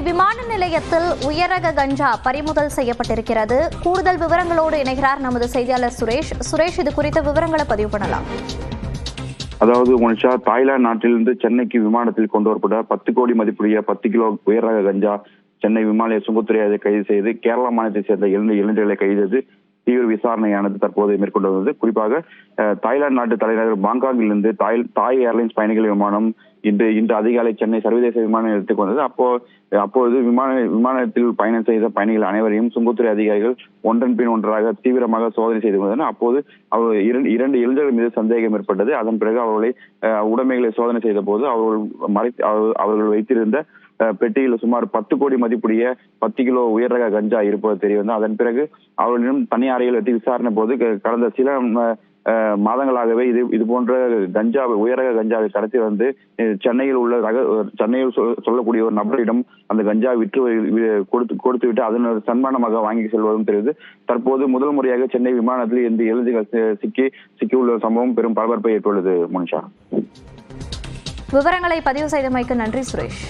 விமான நிலையத்தில் உயரக கஞ்சா பறிமுதல் செய்யப்பட்டிருக்கிறது. கூடுதல் விவரங்களோடு இணைகிறார் நமது செய்தியாளர் சுரேஷ், இது குறித்த விவரங்களை பதிவு பண்ணலாம். அதாவது மனிஷா, தாய்லாந்து நாட்டிலிருந்து சென்னைக்கு விமானத்தில் கொண்டு வரப்பட்ட 10 கோடி மதிப்புடைய 10 கிலோ உயரக கஞ்சா சென்னை விமான நிலைய சுங்கத்துறை கைது செய்து கேரள மாநிலத்தை சேர்ந்த 2 இளைஞர்களை கைது செய்து தீவிர விசாரணையானது தற்போது மேற்கொண்டு வந்தது. குறிப்பாக தாய்லாந்து நாட்டு தலைநகர் பாங்காங்கிலிருந்து தாய் ஏர்லைன்ஸ் பயணிகள் விமானம் இன்று அதிகாலை சென்னை சர்வதேச விமான நிலையத்துக்கு வந்தது. அப்போது விமானத்தில் பயணம் செய்த பயணிகள் அனைவரையும் சுங்கத்துறை அதிகாரிகள் ஒன்றன் பின் ஒன்றாக தீவிரமாக சோதனை செய்து வந்தனர். அப்போது இரண்டு இளைஞர்கள் மீது சந்தேகம் ஏற்பட்டது. அதன் பிறகு அவர்களை உடைமைகளை சோதனை செய்த போது அவர்கள் வைத்திருந்த பெட்டியில் சுமார் 10 கோடி மதிப்புடைய 10 கிலோ உயர்ரக கஞ்சா இருப்பது தெரிய வந்தது. அதன் பிறகு அவர்களிடம் தனி அறையில் வைத்து விசாரணை போது கடந்த சில மாதங்களாகவே இது போன்ற உயரக கஞ்சாவை கடத்தி வந்து சென்னையில் சொல்லக்கூடிய ஒரு நபரிடம் அந்த கஞ்சா கொடுத்து விட்டு அதன் சன்மானமாக வாங்கி செல்வதும் தெரியுது. தற்போது முதல் முறையாக சென்னை விமானத்தில் இந்த இளைஞர்கள் சிக்கியுள்ள சம்பவம் பெரும் பரபரப்பை ஏற்பட்டுள்ளது. மனிஷா, விவரங்களை பதிவு செய்தமைக்கு நன்றி சுரேஷ்.